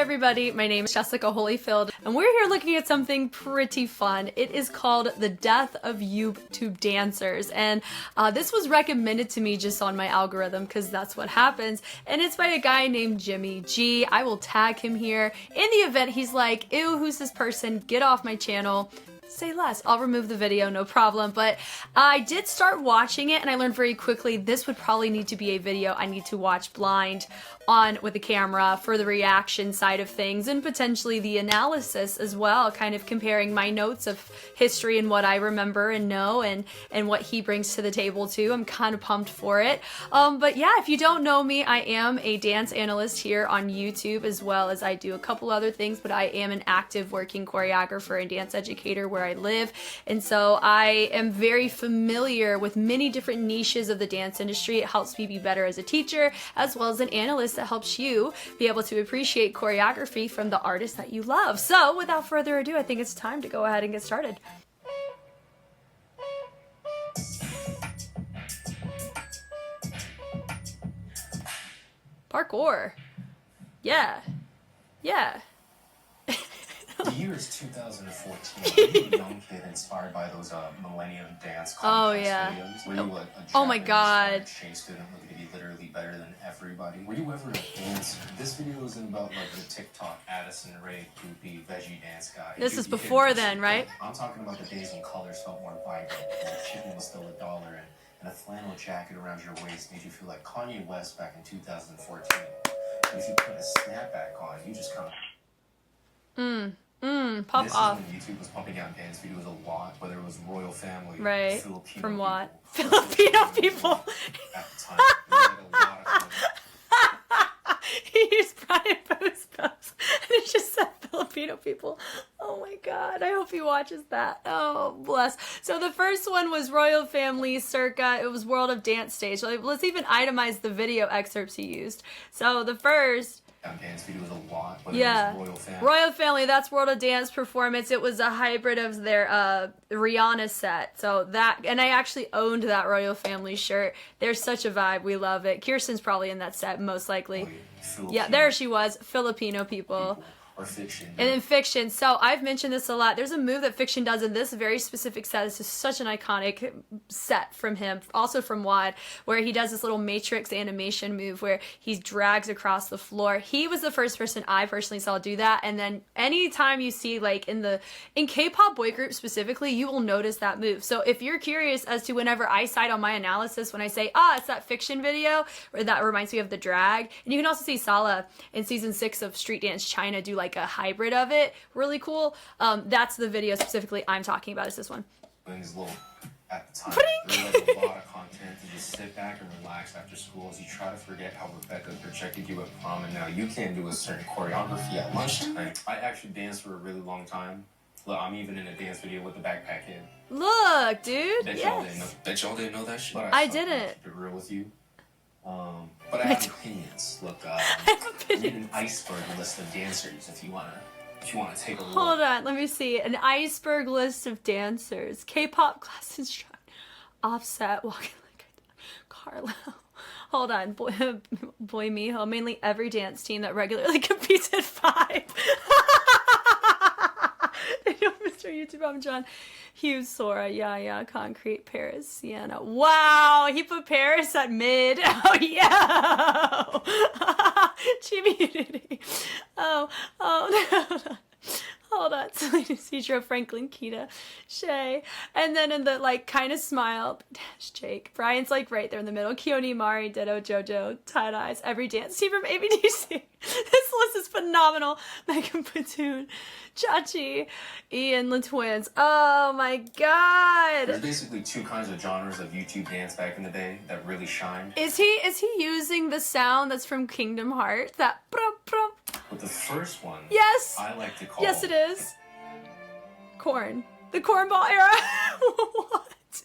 everybody, my name is Jessica Holyfield, and we're here looking at something pretty fun. It is called The Death of YouTube Dancers, and this was recommended to me just on my algorithm because that's what happens, and it's by a guy named Jimmy G. I will tag him here. In the event he's like, ew, who's this person? Get off my channel. Say less. I'll remove the video, no problem. But I did start watching it and I learned very quickly this would probably need to be a video I need to watch blind on with the camera for the reaction side of things and potentially the analysis as well, kind of comparing my notes of history and what I remember and know and what he brings to the table too. I'm kind of pumped for it. But yeah, if you don't know me, I am a dance analyst here on YouTube as well as I do a couple other things, but I am an active working choreographer and dance educator where I live, and so I am very familiar with many different niches of the dance industry. It helps me be better as a teacher as well as an analyst that helps you be able to appreciate choreography from the artists that you love. So without further ado, I think it's time to go ahead and get started. Parkour. Yeah. The year is 2014. Were you a young kid inspired by those Millennium Dance contest videos? Were you a oh my god. exchange student looking to be literally better than everybody? Were you ever a dancer? This video isn't about like the TikTok Addison Rae goopy veggie dance guy. This is before then, right? I'm talking about the days when colors felt more vibrant, when chicken was still $1, and a flannel jacket around your waist made you feel like Kanye West back in 2014. And if you put a snapback on, you just kind of pop this off. Is when YouTube was pumping out dance videos a lot, whether it was Royal Family, Right. Filipino From what? people, Filipino people. At the time, we had a lot of He used Brian Poe's post and it just said Filipino people. Oh my god, I hope he watches that. Oh, bless. So the first one was Royal Family circa, it was World of Dance Stage. Let's even itemize the video excerpts he used. So the first dance videos a lot, whether yeah, it was Royal Family. Royal Family, that's World of Dance Performance. It was a hybrid of their Rihanna set. So that, and I actually owned that Royal Family shirt. They're such a vibe. We love it. Kirsten's probably in that set, most likely. Yeah, there she was. Filipino people. Or Fiction. And then Fiction. So I've mentioned this a lot. There's a move that Fiction does in this very specific set. This is such an iconic set from him, also from Wad, where he does this little matrix animation move where he drags across the floor. He was the first person I personally saw do that. And then anytime you see like in K-pop boy groups specifically, you will notice that move. So if you're curious as to whenever I cite on my analysis, when I say, it's that Fiction video, or that reminds me of the drag. And you can also see Sala in season 6 of Street Dance China do like a hybrid of it, really cool. That's the video specifically I'm talking about, is this one. Things little at the time. There was a lot of content to just sit back and relax after school as you try to forget how Rebecca projected you at prom and now you can't do a certain choreography at lunchtime. I actually danced for a really long time. Look, I'm even in a dance video with the backpack kid. Look, dude. Bet Yes. y'all didn't know that shit. But I didn't. Keep it real with you. But I have opinions. Look, I need an iceberg list of dancers if you wanna take a look. Hold on, let me see. An iceberg list of dancers. K-pop class instructor. Offset, walking like a Carlo. Hold on, boy Miho. Mainly every dance team that regularly competes at 5. Mr. YouTube, I'm John. Hughes, Sora, yeah, Concrete, Paris, Sienna. Wow, he put Paris at mid. Oh, yeah. Community. Oh, no. Hold on. Selena Cedro, Franklin, Kita, Shay. And then in the, like, kind of smile, dash Jake. Brian's, like, right there in the middle. Keone, Mari, Ditto, JoJo, Tight Eyes, every dance team from ABDC. This list is phenomenal. Megan Platoon, Chachi, Ian, the twins. Oh, my God. There's basically 2 kinds of genres of YouTube dance back in the day that really shined. Is he using the sound that's from Kingdom Hearts? That brum. But the first one, yes, I like to call. Yes, it is. Corn. The cornball era. What?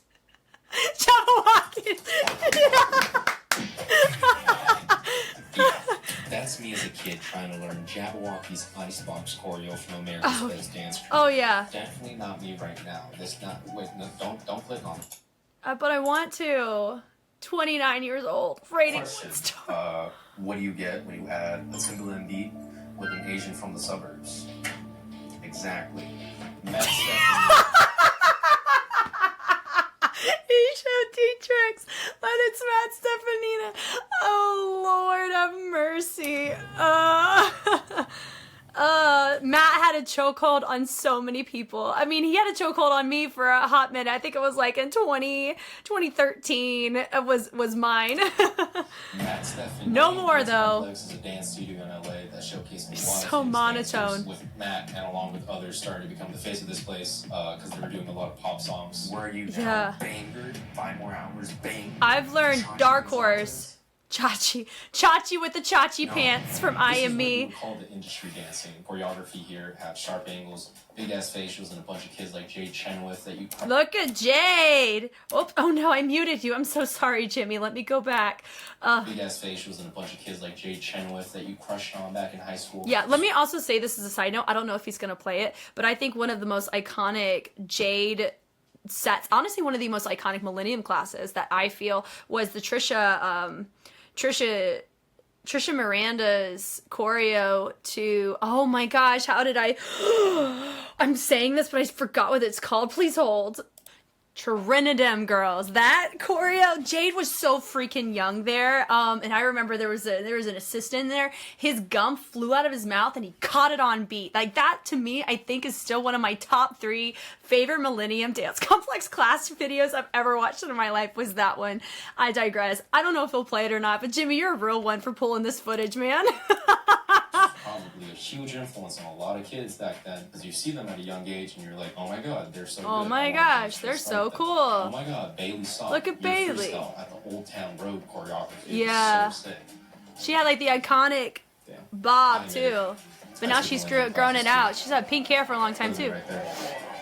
Jabberwocky. That's me as a kid trying to learn Jabberwocky's Icebox choreo from America's Best Dance Crew. Oh yeah. Definitely not me right now. This not. Wait, no, don't click on it. But I want to. 29 years old. Rating. Question. What do you get when you add a Timbaland beat with an Asian from the suburbs. Exactly. Matt Stephanie. He showed T-Trix, but it's Matt Stefanina. Oh, Lord have mercy. Matt had a chokehold on so many people. I mean, he had a chokehold on me for a hot minute. I think it was like in 2013 it was mine. Matt Stephanie. No more, though. Complex is a dance studio in LA that showcased a lot So of monotone. with Matt and along with others starting to become the face of this place because they were doing a lot of pop songs. Were you Yeah. banger? 5 more hours, bang. I've learned Chachi Dark was Horse. Chachi with the Chachi pants from I Am Me. This is what we call the industry dancing. Choreography here have sharp angles, big ass facials, and a bunch of kids like Jade Chenoweth that you. Look at Jade. Oh no, I muted you. I'm so sorry, Jimmy. Let me go back. Big ass facials and a bunch of kids like Jade Chenoweth that you crushed on back in high school. Yeah, let me also say this as a side note. I don't know if he's gonna play it, but I think one of the most iconic Jade sets, honestly, one of the most iconic Millennium classes that I feel was the Trisha Miranda's choreo to, oh my gosh, how did I, I'm saying this, but I forgot what it's called. Please hold. Trinidad girls. That choreo, Jade was so freaking young there. And I remember there was an assistant there. His gum flew out of his mouth and he caught it on beat. Like that to me, I think is still one of my top 3 favorite Millennium Dance Complex class videos I've ever watched in my life was that one. I digress. I don't know if he'll play it or not, but Jimmy, you're a real one for pulling this footage, man. Probably a huge influence on a lot of kids back then because you see them at a young age and you're like, oh my god, they're so Oh good. my gosh, they're so cool. Oh my god, Bailey saw. Look at Bailey. At the Old Town Road choreography. Yeah. So sick. She had like the iconic Damn. bob too. But now she's grown it out. She's had pink hair for a long time too. Right there.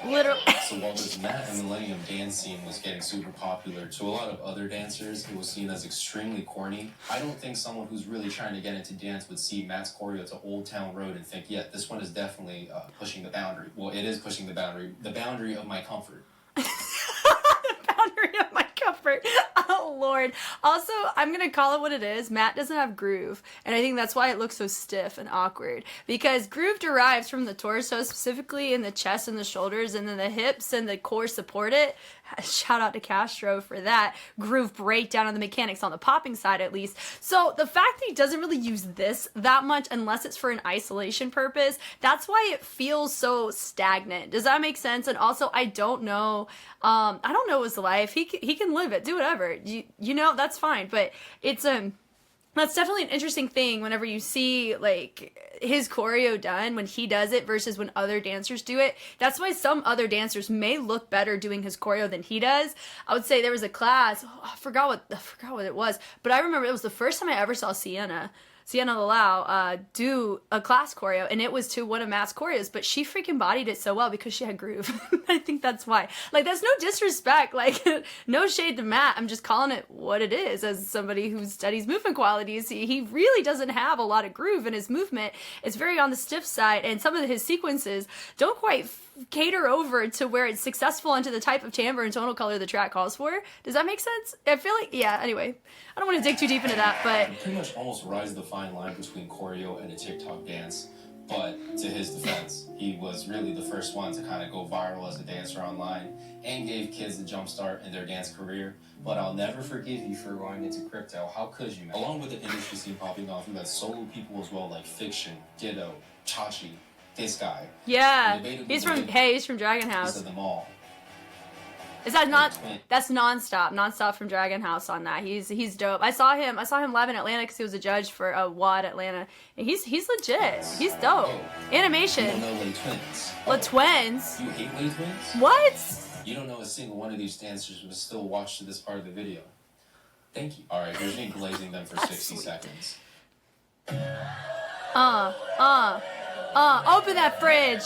Literally. So while this Matt and Millennium dance scene was getting super popular, to a lot of other dancers, it was seen as extremely corny. I don't think someone who's really trying to get into dance would see Matt's choreo to Old Town Road and think, yeah, this one is definitely pushing the boundary. Well, it is pushing the boundary of my comfort. Boundary of my comfort. Oh Lord. Also, I'm gonna call it what it is. Matt doesn't have groove, and I think that's why it looks so stiff and awkward. Because groove derives from the torso, specifically in the chest and the shoulders, and then the hips and the core support it. Shout out to Castro for that groove breakdown on the mechanics on the popping side, at least. So the fact that he doesn't really use this that much unless it's for an isolation purpose, that's why it feels so stagnant. Does that make sense? And also, I don't know his life. He can live it, do whatever. You know, that's fine. But it's that's definitely an interesting thing whenever you see like his choreo done when he does it versus when other dancers do it. That's why some other dancers may look better doing his choreo than he does. I would say there was a class, I forgot what it was, but I remember it was the first time I ever saw Sienna Lalau do a class choreo, and it was to one of Matt's choreos, but she freaking bodied it so well because she had groove. I think that's why. Like, that's no disrespect, like, no shade to Matt, I'm just calling it what it is as somebody who studies movement qualities. He really doesn't have a lot of groove in his movement. It's very on the stiff side, and some of his sequences don't quite cater over to where it's successful into the type of timbre and tonal color the track calls for. Does that make sense? I feel like, yeah, anyway, I don't want to dig too deep into that, but It pretty much almost rides the fine line between choreo and a TikTok dance. But to his defense, he was really the first one to kind of go viral as a dancer online and gave kids a jump start in their dance career. But I'll never forgive you for going into crypto. How could you, man? Along with the industry scene popping off, you had solo people as well, like Fiction, Ditto, Chachi, this guy. yeah, he's from Dragon He House. said them all. Is that not? That's nonstop from Dragon House on that. He's dope. I saw him live in Atlanta because he was a judge for a WAD Atlanta, and he's legit. He's dope. You Animation. don't know Lay Twins. The twins. You hate Lay Twins? What? You don't know a single one of these dancers would still watch to this part of the video. Thank you. Alright, here's me glazing them for 60 seconds. Open that fridge.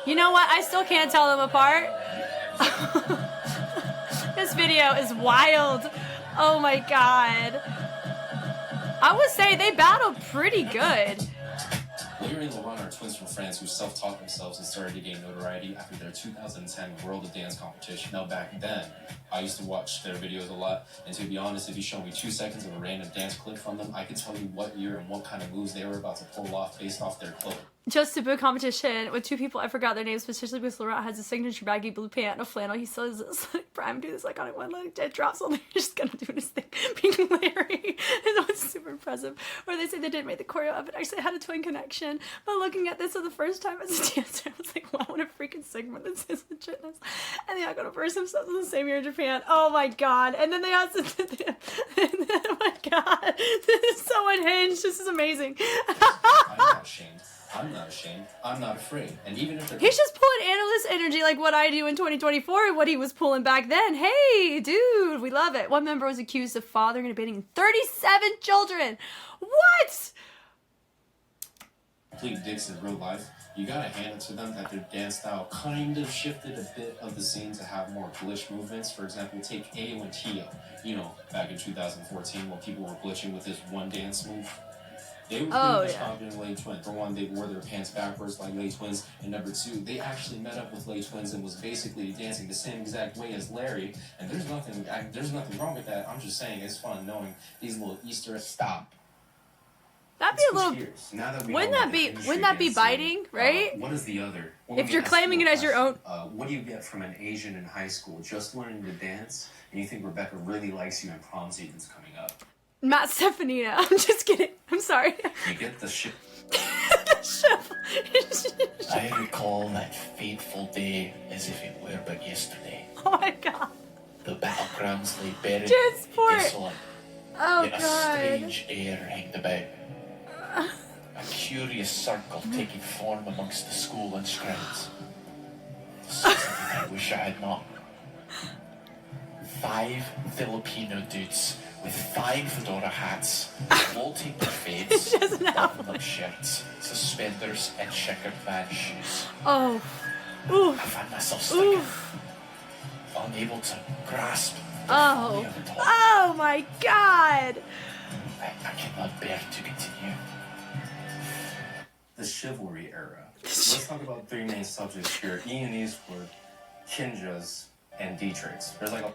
You know what? I still can't tell them apart. This video is wild. Oh my god. I would say they battled pretty good. Larry and Laurent are twins from France who self-taught themselves and started to gain notoriety after their 2010 World of Dance competition. Now back then, I used to watch their videos a lot, and to be honest, if you show me 2 seconds of a random dance clip from them, I could tell you what year and what kind of moves they were about to pull off based off their clothes. Just a book competition with 2 people, I forgot their names, especially because Laurent has a signature baggy blue pant and a flannel. He says this, like, Prime do this iconic one leg dead drops on there, just gonna do his thing, being Larry. And that was super impressive. Or they say they didn't make the choreo up, but actually had a twin connection. But looking at this for the first time as a dancer, I was like, wow, what a freaking segment this is legitness. And they all got to verse themselves in the same year in Japan. Oh my god. And then they also oh my god. This is so unhinged. This is amazing. I'm not ashamed. I'm not ashamed. I'm not afraid. And even if he's just pulling analyst energy like what I do in 2024 and what he was pulling back then. Hey, dude, we love it. One member was accused of fathering and abandoning 37 children. What? Complete dicks in real life, you gotta hand it to them that their dance style kind of shifted a bit of the scene to have more glitch movements. For example, take Ayo and Tio. You know, back in 2014 when people were glitching with this one dance move. They were pretty much confident in Lay Twins. For one, they wore their pants backwards like Lay Twins. And number 2, they actually met up with Lay Twins and was basically dancing the same exact way as Larry. And there's nothing wrong with that. I'm just saying it's fun knowing these little Easter eggs. Stop. That'd be a little. Wouldn't that be biting, right? What is the other? If you're claiming it as your own. What do you get from an Asian in high school just learning to dance, and you think Rebecca really likes you and prom season's coming up? Matt Stefanina. I'm just kidding. I'm sorry. You get the ship. I recall that fateful day as if it were but yesterday. Oh my god. The battlegrounds lay buried Transport. and desolate. Oh Yet god. a strange air hanged about. A curious circle taking form amongst the school lunch grounds. Something I wish I had not. 5 Filipino dudes with 5 fedora hats, wall-taper fades, button-up shirts, suspenders, and checkered van shoes. Oh. Oof. I found myself stuck, unable to grasp the Oh. of it all. Oh my god. I cannot bear to continue. The chivalry era. Let's talk about 3 main subjects here: Ian Eastwood, Kinjas, and Dietrich's. There's like a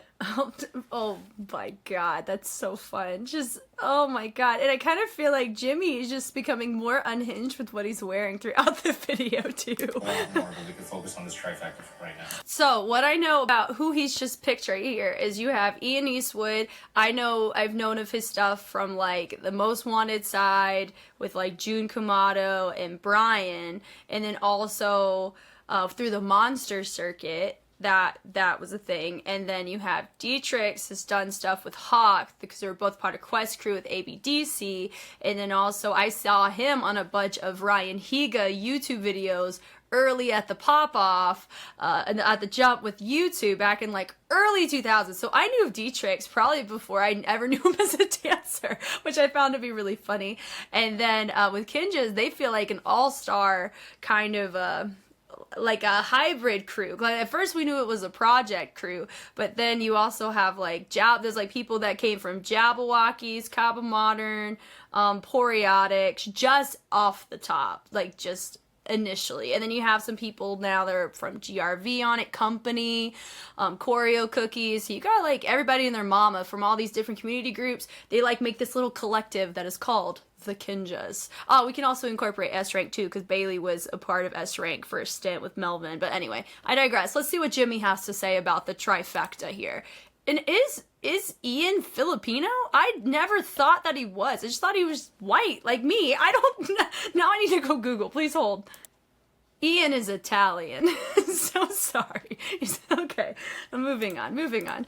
Oh my god, that's so fun. Just, oh my god. And I kind of feel like Jimmy is just becoming more unhinged with what he's wearing throughout the video, too. lot more, but we can focus on this trifecta right now. So, what I know about who he's just picked right here is you have Ian Eastwood. I've known of his stuff from, like, the Most Wanted side with, like, June Kamado and Brian. And then also through the Monster circuit. That was a thing. And then you have Dietrich's has done stuff with Hawk because they were both part of Quest Crew with ABDC. And then also I saw him on a bunch of Ryan Higa YouTube videos early at the pop-off and at the jump with YouTube back in like early 2000s. So I knew of Dietrich's probably before I ever knew him as a dancer, which I found to be really funny. And then with Kinjas, they feel like an all-star kind of like a hybrid crew. Like at first we knew it was a project crew, but then you also have like there's like people that came from Jabberwockies, Kaba Modern, Poriotics, just off the top, like just initially. And then you have some people now that are from GRV on it, Company, Choreo Cookies. So you got like everybody and their mama from all these different community groups. They like make this little collective that is called the Kinjas. Oh, we can also incorporate S-Rank too, because Bailey was a part of S-Rank for a stint with Melvin. But anyway, I digress. Let's see what Jimmy has to say about the trifecta here. And is Ian Filipino? I never thought that he was. I just thought he was white, like me. Now I need to go Google. Please hold. Ian is Italian. So sorry. Okay, I'm moving on.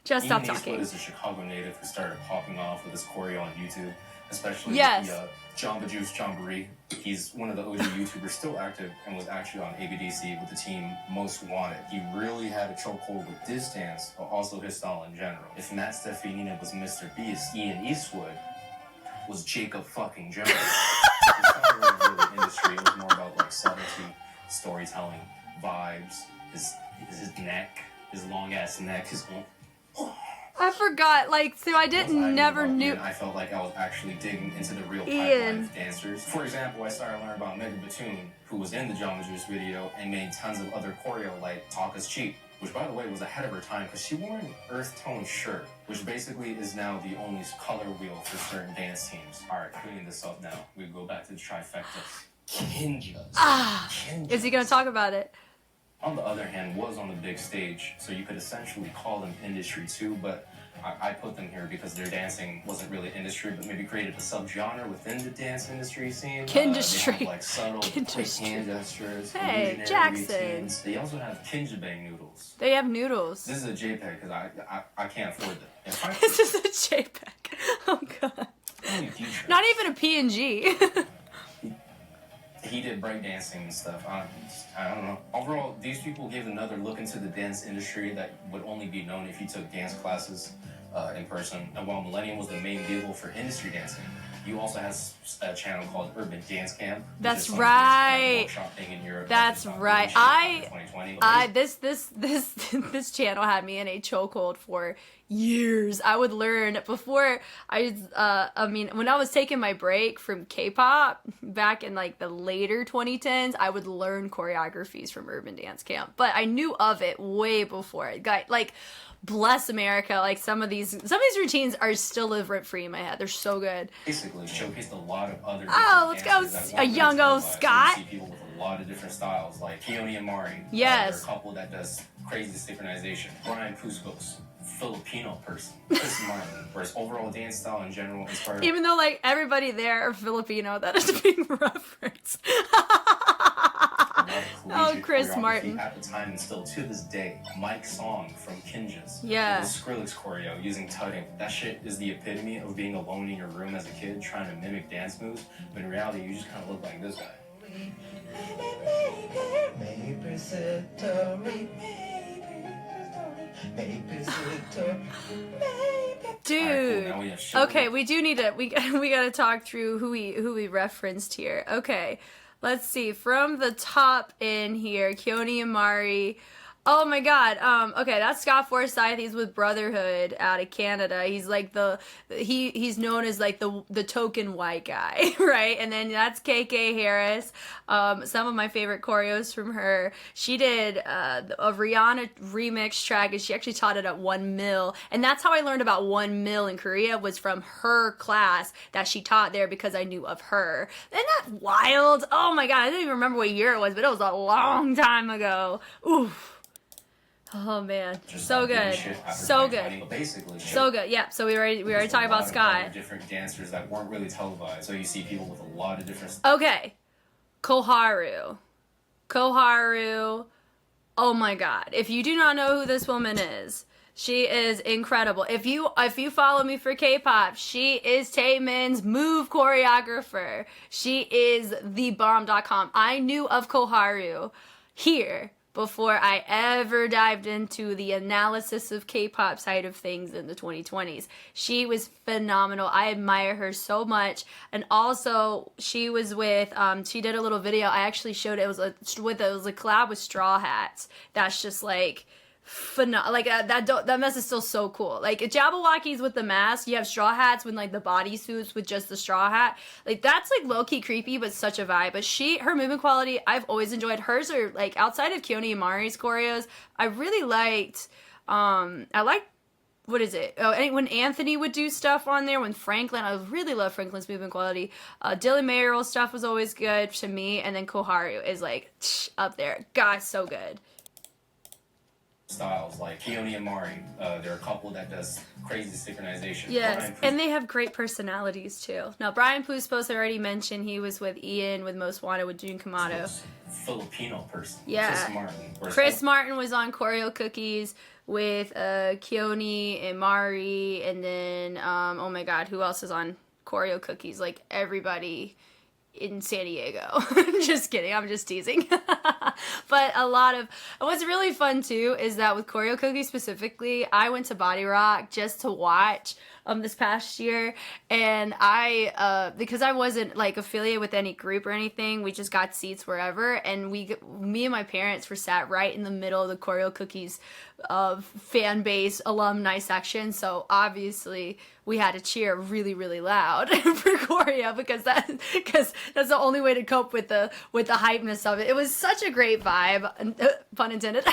Just stop talking. Ian Eastwood is a Chicago native who started popping off with his choreo on YouTube, especially yes. the Jamba Juice Jamboree. He's one of the OG YouTubers still active and was actually on ABDC with the team Most Wanted. He really had a chokehold with this dance, but also his style in general. If Matt Stefanina was Mr. Beast, Ian Eastwood was Jacob fucking Jones. His style was really industry. It was more about like subtlety, storytelling, vibes, his neck, his long ass neck, his I forgot. Like, so I never knew. I felt like I was actually digging into the real Ian. pipeline of dancers. For example, I started learning about Mega Batoon, who was in the Jamba Juice video and made tons of other choreo like Talk Is Cheap, which by the way was ahead of her time because she wore an earth tone shirt, which basically is now the only color wheel for certain dance teams. All right, cleaning this up now. We go back to the trifecta. Kinjas. Kinjas. Is he gonna talk about it? On the other hand, was on the big stage, so you could essentially call them industry too, but I put them here because their dancing wasn't really industry, but maybe created a subgenre within the dance industry scene. Kindustry. They have like subtle, quick hand gestures. Hey, illusionary Jackson. routines. They also have kinjabang noodles. They have noodles. This is a JPEG because I can't afford it. If I This is a JPEG. Oh god. Not even a PNG. He did breakdancing and stuff. I don't know. Overall, these people gave another look into the dance industry that would only be known if you took dance classes in person. And while Millennium was the main vehicle for industry dancing, you also have a channel called Urban Dance Camp. That's right. In Europe. That's right. 2020. This channel had me in a chokehold for years. I would learn before I mean, when I was taking my break from K-pop back in like the later 2010s, I would learn choreographies from Urban Dance Camp. But I knew of it way before it got like. Bless America, like some of these routines are still live rent free in my head. They're so good. Basically showcased a lot of other let's go a young old Scott. You see people with a lot of different styles, like Keone and Mari. Yes. They're a couple that does crazy synchronization. Brian Puskos, Filipino person. Chris Martin, whereas overall dance style in general inspired. Even though like everybody there are Filipino, that is being referenced. Oh, Chris Martin. At the time and still to this day, Mike's song from Kinjas. Yeah. The Skrillex choreo using tutting. That shit is the epitome of being alone in your room as a kid trying to mimic dance moves, but in reality, you just kind of look like this guy. Dude. Right, cool. Now we have Sugar. Okay, we do need to we gotta talk through who we referenced here. Okay. Let's see, from the top in here, Keone and Mari. Oh my god, okay, that's Scott Forsyth. He's with Brotherhood out of Canada. He's like he's known as like the token white guy, right? And then that's KK Harris. Some of my favorite choreos from her. She did a Rihanna remix track, and she actually taught it at 1 mil. And that's how I learned about 1 mil in Korea, was from her class that she taught there because I knew of her. Isn't that wild? Oh my god, I don't even remember what year it was, but it was a long time ago. Oof. Oh man, so good, so good, so good. Yeah, so we already talked about Scott. Different dancers that weren't really televised, so you see people with a lot of different. Okay, Koharu. Oh my god, if you do not know who this woman is, she is incredible. If you follow me for K-pop, she is Taemin's move choreographer. She is the bomb.com. I knew of Koharu here before I ever dived into the analysis of K-pop side of things in the 2020s. She was phenomenal. I admire her so much. And also, she was with, she did a little video. I actually showed it. It was a collab with Straw Hats. That's just like, like that mess is still so cool. Like Jabberwockies with the mask, you have Straw Hats with like the bodysuits with just the straw hat. Like that's like low-key creepy, but such a vibe. But her movement quality, I've always enjoyed. Hers are like, outside of Keone and Mari's choreos, I really liked what is it? Oh, when Anthony would do stuff on there, when Franklin, I really love Franklin's movement quality. Dylan Mayer's stuff was always good to me, and then Koharu is like up there. God, so good. Styles like Keone and Mari. They're a couple that does crazy synchronization. Yes, and they have great personalities too. Now, Brian Puspos, I already mentioned, he was with Ian, with Most Wanted, with Jun Kamato. Filipino person. Yeah. Chris Martin was on Choreo Cookies with Keone and Mari, and then, oh my god, who else is on Choreo Cookies? Like, everybody in San Diego. Just kidding, I'm just teasing. But a lot of, and what's really fun too is that with Choreo Cookie specifically, I went to Body Rock just to watch this past year, and I because I wasn't like affiliated with any group or anything, we just got seats wherever, and me and my parents were sat right in the middle of the Choreo Cookies fan base alumni section, so obviously we had to cheer really, really loud for Choreo because that's the only way to cope with the hypeness of it. It was such a great vibe, pun intended.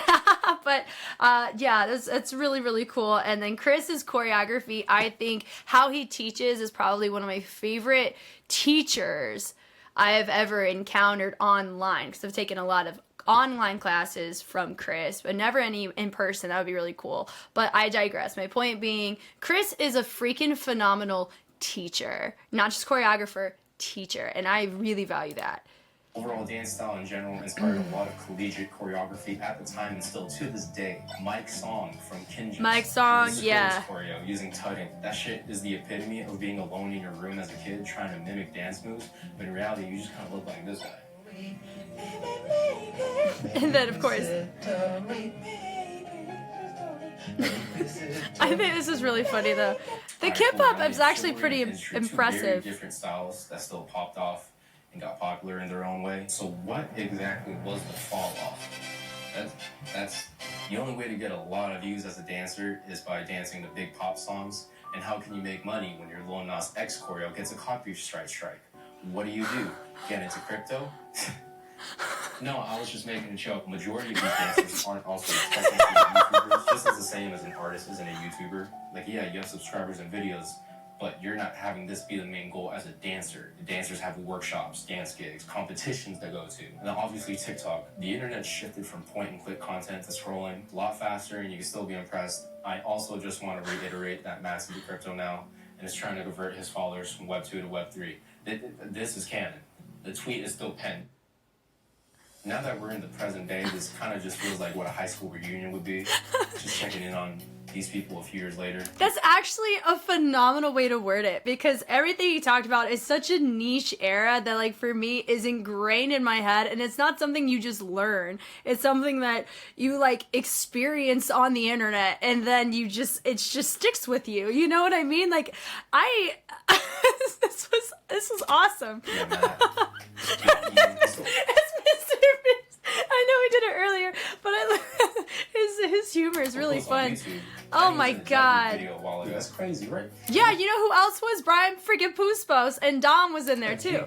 But yeah, that's really, really cool. And then Chris's choreography, I think how he teaches is probably one of my favorite teachers I have ever encountered online, because I've taken a lot of online classes from Chris, but never any in person. That would be really cool. But I digress. My point being, Chris is a freaking phenomenal teacher, not just choreographer, teacher, and I really value that. Overall dance style in general inspired a lot of collegiate choreography at the time and still to this day. Mike Song from Kinjaz. Mike Song, yeah. Choreo using tugging. That shit is the epitome of being alone in your room as a kid trying to mimic dance moves, but in reality you just kind of look like this guy. And then, of course, I think this is really funny though. The K-pop is actually pretty impressive. Very different styles that still popped off and got popular in their own way. So what exactly was the fall off? That's the only way to get a lot of views as a dancer is by dancing to big pop songs. And how can you make money when your Lil Nas X choreo gets a copyright strike? What do? Get into crypto? No, I was just making a joke. Majority of these dancers aren't also technically YouTubers, just as the same as an artist isn't a YouTuber. Like, yeah, you have subscribers and videos, but you're not having this be the main goal as a dancer. The dancers have workshops, dance gigs, competitions to go to. And then obviously TikTok. The internet shifted from point-and-click content to scrolling a lot faster, and you can still be impressed. I also just want to reiterate that Matt's into crypto now, and is trying to convert his followers from Web 2 to Web 3. This is canon. The tweet is still penned. Now that we're in the present day, this kind of just feels like what a high school reunion would be. Just checking in on these people a few years later. That's actually a phenomenal way to word it, because everything you talked about is such a niche era that, like, for me is ingrained in my head, and it's not something you just learn. It's something that you like experience on the internet, and then it just sticks with you. You know what I mean? Like, this was awesome. Yeah, Matt. It's Mr. Beast. I know we did it earlier, but his humor is really fun. Oh my god. That's crazy, right? Yeah, you know who else was? Brian freaking Puspos, and Dom was in there too.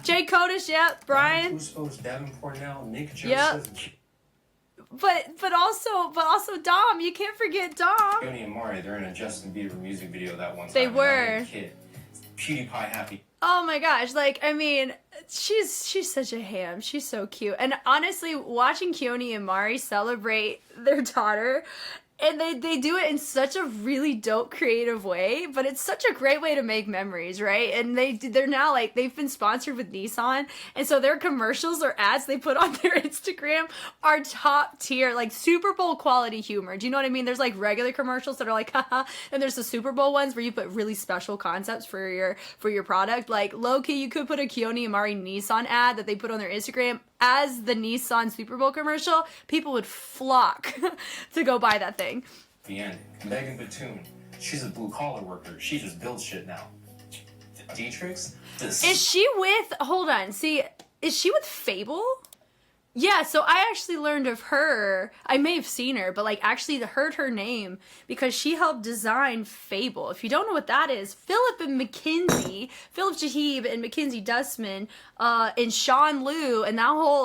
Jay Kodish, yeah, Brian. Puspos, Devin Cornell, Nick Joseph. Yep. But also Dom. You can't forget Dom. Tony and Mari, they're in a Justin Bieber music video that one time. They were. Kid. PewDiePie happy. Oh my gosh, like, I mean, she's such a ham. She's so cute. And honestly, watching Keone and Mari celebrate their daughter, and they do it in such a really dope, creative way, but it's such a great way to make memories, right? And they're now, like, they've been sponsored with Nissan, and so their commercials or ads they put on their Instagram are top tier, like Super Bowl quality humor. Do you know what I mean? There's like regular commercials that are like, haha, and there's the Super Bowl ones where you put really special concepts for your product. Like, low-key, you could put a Keone and Mari Nissan ad that they put on their Instagram as the Nissan Super Bowl commercial. People would flock to go buy that thing. The end. Megan Batoon, she's a blue-collar worker. She just builds shit now. Dietrich's? Is she with, hold on, see, is she with Fable? Yeah, so I actually learned of her. I may have seen her, but like actually heard her name because she helped design Fable. If you don't know what that is, Philip Jahib and Mackenzie Dustman, and Sean Liu and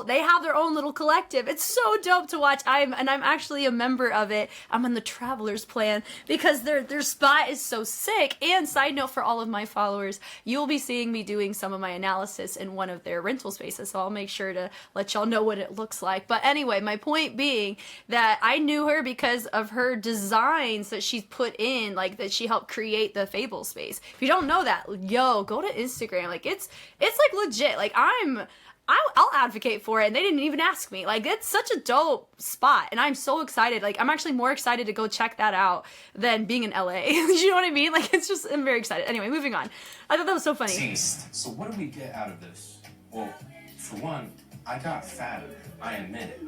they have their own little collective. It's so dope to watch. I'm actually a member of it. I'm on the Travelers plan because their spot is so sick. And side note for all of my followers, you'll be seeing me doing some of my analysis in one of their rental spaces. So I'll make sure to let y'all know what it looks like. But anyway, my point being that I knew her because of her designs that she's put in, like that she helped create the Fable space. If you don't know that, yo, go to Instagram. Like it's like legit. Like I'll advocate for it, and they didn't even ask me. Like, it's such a dope spot, and I'm so excited. Like, I'm actually more excited to go check that out than being in LA. You know what I mean? Like, I'm very excited. Anyway, moving on. I thought that was so funny. So what do we get out of this? Well, for one, I got fatter, I admit it.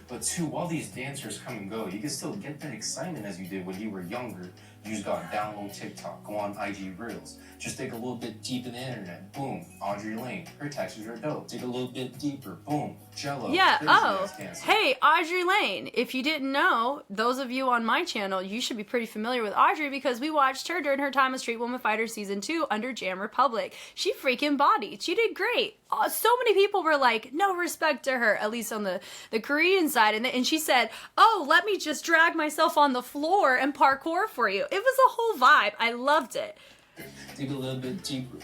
But two, while these dancers come and go, you can still get that excitement as you did when you were younger. You just gotta download TikTok, go on IG Reels, just dig a little bit deep in the internet, boom, Audrey Lane, her textures are dope. Dig a little bit deeper, boom, Jello. Yeah, crazy oh, ass dancer. hey, Audrey Lane. If you didn't know, those of you on my channel, you should be pretty familiar with Audrey because we watched her during her time as Street Woman Fighter Season 2 under Jam Republic. She freaking bodied. She did great. So many people were like, no respect to her, at least on the Korean side. And she said, oh, let me just drag myself on the floor and parkour for you. It was a whole vibe. I loved it. Dig a little bit deeper.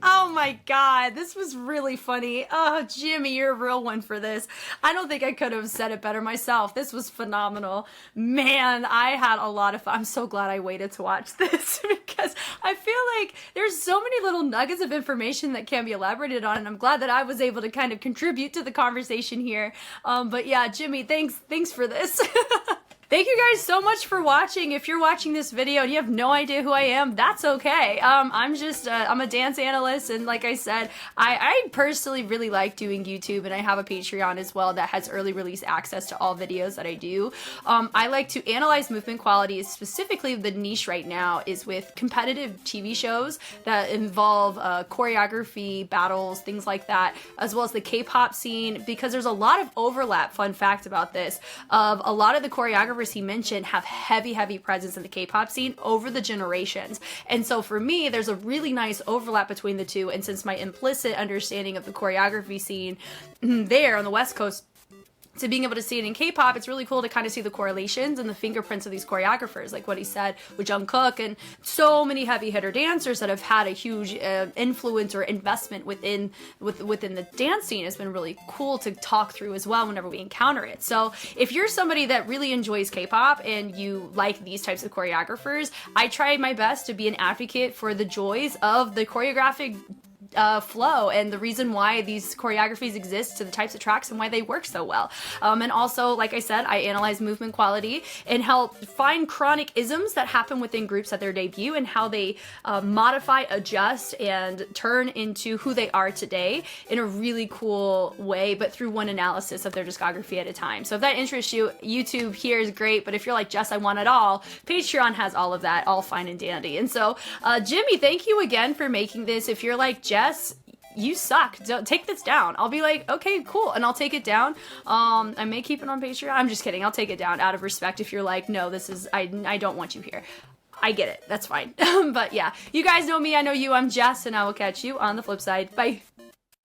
Oh my god, this was really funny. Oh, Jimmy, you're a real one for this. I don't think I could have said it better myself. This was phenomenal. Man, I had a lot of fun. I'm so glad I waited to watch this because I feel like there's so many little nuggets of information that can be elaborated on, and I'm glad that I was able to kind of contribute to the conversation here. But yeah, Jimmy, thanks for this. Thank you guys so much for watching. If you're watching this video and you have no idea who I am, that's okay. I'm just, I'm a dance analyst, and like I said, I personally really like doing YouTube, and I have a Patreon as well that has early release access to all videos that I do. I like to analyze movement qualities. Specifically, the niche right now is with competitive TV shows that involve choreography, battles, things like that, as well as the K-pop scene, because there's a lot of overlap, fun fact about this, of a lot of the choreographers he mentioned have heavy presence in the K-pop scene over the generations. And so for me, there's a really nice overlap between the two, and since my implicit understanding of the choreography scene there on the West Coast to being able to see it in K-pop, it's really cool to kind of see the correlations and the fingerprints of these choreographers, like what he said with Jungkook and so many heavy hitter dancers that have had a huge influence or investment within the dance scene. Has been really cool to talk through as well whenever we encounter it. So if you're somebody that really enjoys K-pop and you like these types of choreographers, I try my best to be an advocate for the joys of the choreographic flow and the reason why these choreographies exist to the types of tracks and why they work so well. And also, like I said, I analyze movement quality and help find chronic isms that happen within groups at their debut and how they modify, adjust, and turn into who they are today in a really cool way, but through one analysis of their discography at a time. So if that interests you, YouTube here is great, but if you're like, Jess, I want it all, Patreon has all of that, all fine and dandy. And so, Jimmy, thank you again for making this. If you're like, Jess, you suck, don't take this down, I'll be like, okay, cool, and I'll take it down. I may keep it on Patreon. I'm just kidding. I'll take it down out of respect. If you're like, no, this is, I don't want you here, I get it, that's fine. But yeah, you guys know me, I know you, I'm Jess, and I will catch you on the flip side. Bye.